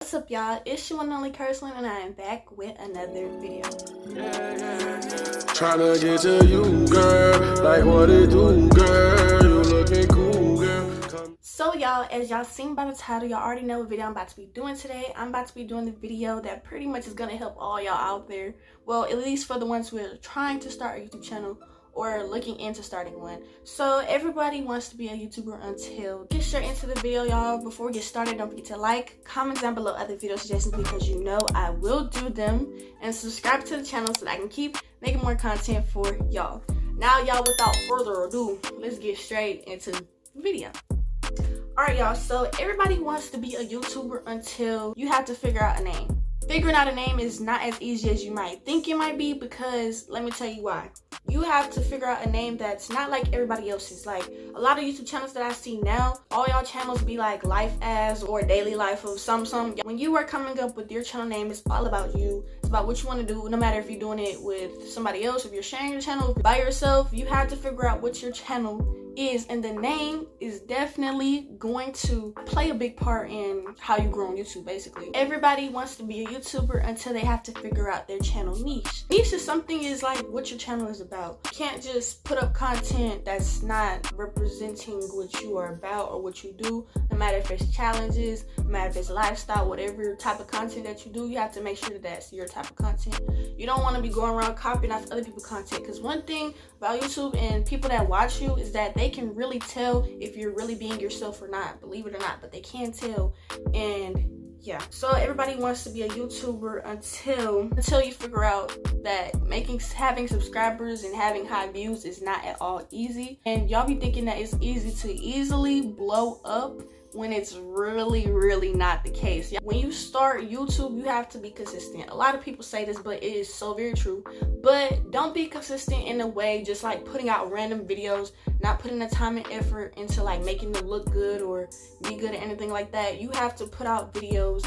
What's up, y'all? It's your one and only Kirslyn, and I am back with another video. Tryna get to you, girl. Like what it do, girl. You looking cool, girl. So y'all, as y'all seen by the title, y'all already know what video I'm about to be doing today. I'm about to be doing the video that pretty much is gonna help all y'all out there. Well, at least for the ones who are trying to start a YouTube channel or looking into starting one. So everybody wants to be a YouTuber until get straight into the video, y'all. Before we get started, don't forget to like, comment down below other video suggestions because you know I will do them, and subscribe to the channel so that I can keep making more content for y'all. Now y'all, without further ado, let's get straight into the video. Alright y'all, so everybody wants to be a YouTuber until you have to figure out a name. Figuring out a name is not as easy as you might think it might be, because let me tell you why. You have to figure out a name that's not like everybody else's. Like a lot of YouTube channels that I see now, all y'all channels be like Life As or Daily Life of some. When you are coming up with your channel name, it's all about you. It's about what you want to do, no matter if you're doing it with somebody else, if you're sharing your channel by yourself. You have to figure out what your channel is, and the name is definitely going to play a big part in how you grow on YouTube. Basically, everybody wants to be a YouTuber until they have to figure out their channel niche. Niche is something is like what your channel is about. You can't just put up content that's not representing what you are about or what you do. No matter if it's challenges, no matter if it's lifestyle, whatever type of content that you do, you have to make sure that that's your type of content. You don't want to be going around copying off other people's content, because one thing about YouTube and people that watch you is that they can really tell if you're really being yourself or not, believe it or not, but they can tell. And yeah, so everybody wants to be a YouTuber until you figure out that having subscribers and having high views is not at all easy. And y'all be thinking that it's easy to easily blow up, when it's really not the case. When you start YouTube, you have to be consistent. A lot of people say this, but it is so very true. But don't be consistent in a way just like putting out random videos, not putting the time and effort into like making them look good or be good at anything like that. You have to put out videos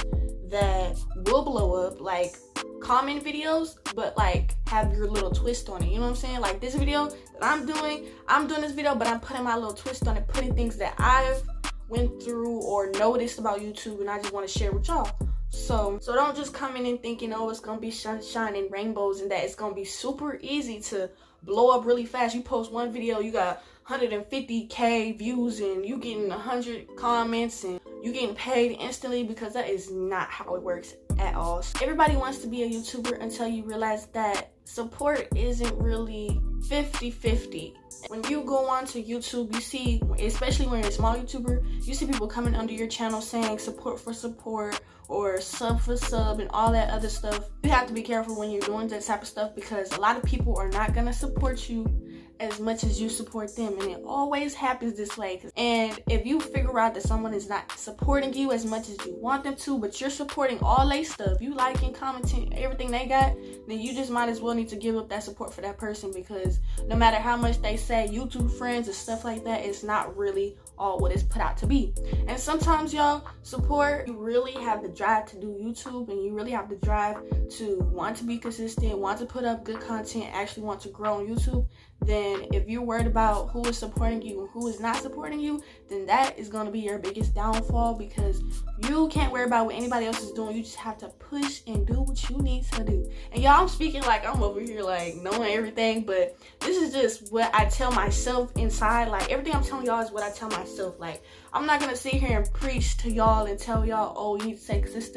that will blow up, like common videos, but like have your little twist on it. You know what I'm saying? Like this video that I'm doing this video, but I'm putting my little twist on it, putting things that I've went through or noticed about YouTube, and I just want to share with y'all. So don't just come in and thinking, oh, it's gonna be sunshine and rainbows and that it's gonna be super easy to blow up really fast. You post one video, you got 150k views and you getting 100 comments and you getting paid instantly, because that is not how it works at all. Everybody wants to be a YouTuber until you realize that support isn't really 50-50. When you go on to YouTube, you see, especially when you're a small YouTuber, you see people coming under your channel saying support for support or sub for sub and all that other stuff. You have to be careful when you're doing that type of stuff, because a lot of people are not gonna support you as much as you support them, and it always happens this way. And if you figure out that someone is not supporting you as much as you want them to, but you're supporting all their stuff, you liking, commenting everything they got, then you just might as well need to give up that support for that person, because no matter how much they say YouTube friends and stuff like that, it's not really all what it's put out to be. And sometimes y'all, support, you really have the drive to do YouTube, and you really have the drive to want to be consistent, want to put up good content, actually want to grow on YouTube. Then if you're worried about who is supporting you and who is not supporting you, then that is going to be your biggest downfall, because you can't worry about what anybody else is doing. You just have to push and do what you need to do. And y'all, I'm speaking like I'm over here like knowing everything, but this is just what I tell myself inside. Like everything I'm telling y'all is what I tell myself. Like I'm not gonna sit here and preach to y'all and tell y'all, oh, you need to take this,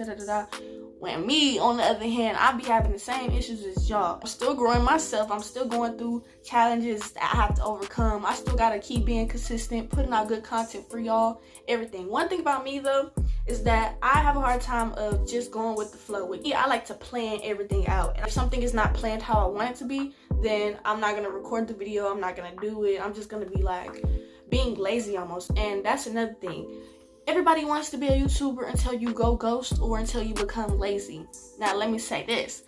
when me, on the other hand, I be having the same issues as y'all. I'm still growing myself. I'm still going through challenges that I have to overcome. I still gotta keep being consistent, putting out good content for y'all, everything. One thing about me though is that I have a hard time of just going with the flow. With me, I like to plan everything out. And if something is not planned how I want it to be, then I'm not gonna record the video. I'm not gonna do it. I'm just gonna be like being lazy almost. And that's another thing. Everybody wants to be a YouTuber until you go ghost or until you become lazy. Now, let me say this.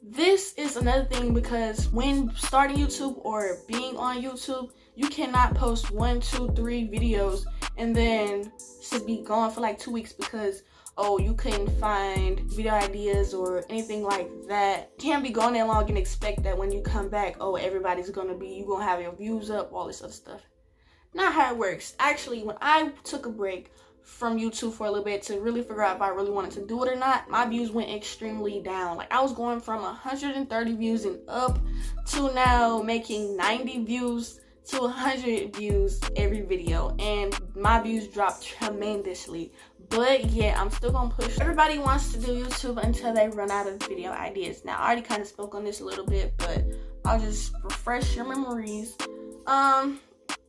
This is another thing, because when starting YouTube or being on YouTube, you cannot post 1, 2, 3 videos and then just be gone for like 2 weeks because, oh, you couldn't find video ideas or anything like that. You can't be gone that long and expect that when you come back, oh, everybody's gonna be, you gonna have your views up, all this other stuff. Not how it works. Actually, when I took a break from YouTube for a little bit to really figure out if I really wanted to do it or not, my views went extremely down. Like I was going from 130 views and up to now making 90 views to 100 views every video, and my views dropped tremendously. But yeah, I'm still gonna push. Everybody wants to do YouTube until they run out of video ideas. Now I already kind of spoke on this a little bit, but I'll just refresh your memories.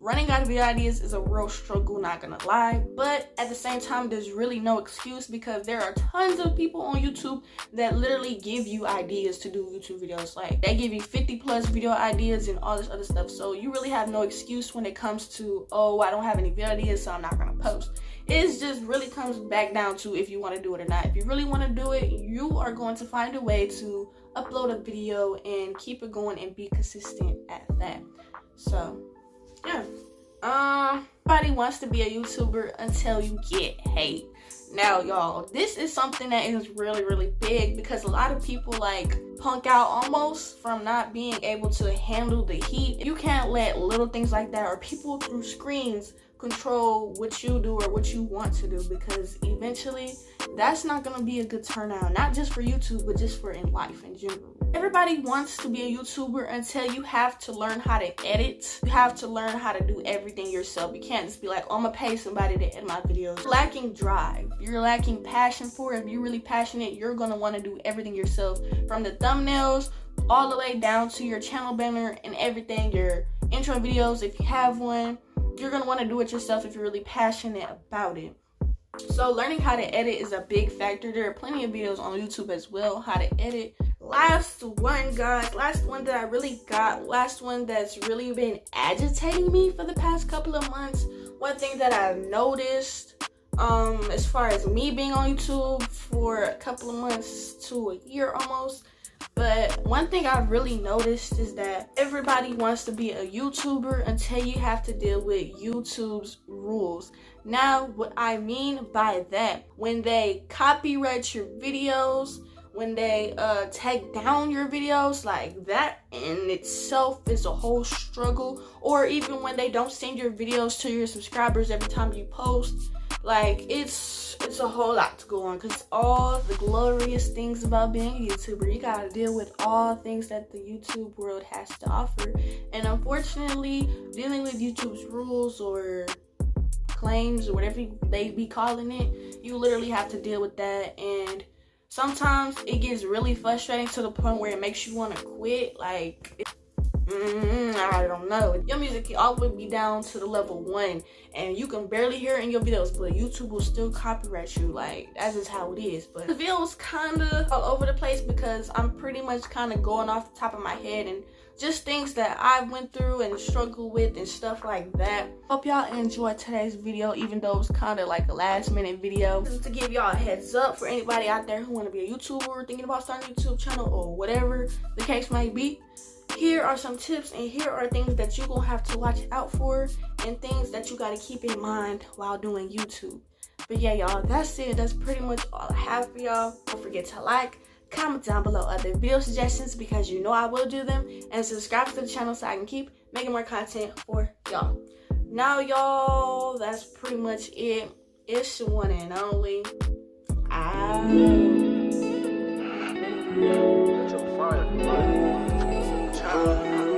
Running out of video ideas is a real struggle, not gonna lie, but at the same time there's really no excuse, because there are tons of people on YouTube that literally give you ideas to do YouTube videos. Like they give you 50+ video ideas and all this other stuff, so you really have no excuse when it comes to, oh, I don't have any video ideas, so I'm not gonna post. It just really comes back down to if you want to do it or not. If you really want to do it, you are going to find a way to upload a video and keep it going and be consistent at that. So yeah, everybody wants to be a YouTuber until you get hate. Now y'all, this is something that is really big, because a lot of people like punk out almost from not being able to handle the heat. You can't let little things like that or people through screens control what you do or what you want to do, because eventually that's not going to be a good turnout, not just for YouTube but just for in life in general. Everybody wants to be a YouTuber until you have to learn how to edit. You have to learn how to do everything yourself. You can't just be like, oh, I'm gonna pay somebody to edit my videos. You're lacking drive, you're lacking passion for it. If you're really passionate, you're gonna want to do everything yourself, from the thumbnails all the way down to your channel banner and everything, your intro videos if you have one. You're gonna want to do it yourself if you're really passionate about it. So learning how to edit is a big factor. There are plenty of videos on YouTube as well, how to edit. Last one, guys, last one that I really got, last one that's really been agitating me for the past couple of months. One thing that I've noticed, as far as me being on YouTube for a couple of months to a year almost, but one thing I've really noticed is that everybody wants to be a YouTuber until you have to deal with YouTube's rules. Now, what I mean by that, when they copyright your videos, when they take down your videos, like that in itself is a whole struggle. Or even when they don't send your videos to your subscribers every time you post, like it's a whole lot to go on, because all the glorious things about being a YouTuber, you gotta deal with all things that the YouTube world has to offer. And unfortunately, dealing with YouTube's rules or claims or whatever they be calling it, you literally have to deal with that. And sometimes it gets really frustrating to the point where it makes you want to quit. Like, I don't know. Your music can always be down to the level 1 and you can barely hear it in your videos, but YouTube will still copyright you. Like, that's just how it is. But the video was kind of all over the place because I'm pretty much kind of going off the top of my head and just things that I went through and struggled with and stuff like that. Hope y'all enjoyed today's video, even though it was kind of like a last minute video. This is to give y'all a heads up for anybody out there who want to be a YouTuber, thinking about starting a YouTube channel or whatever the case might be. Here are some tips and here are things that you're gonna have to watch out for and things that you gotta keep in mind while doing YouTube. But yeah, y'all, that's it. That's pretty much all I have for y'all. Don't forget to like, comment down below other video suggestions because you know I will do them, and subscribe to the channel so I can keep making more content for y'all. Now, y'all, that's pretty much it. It's the one and only. Fire.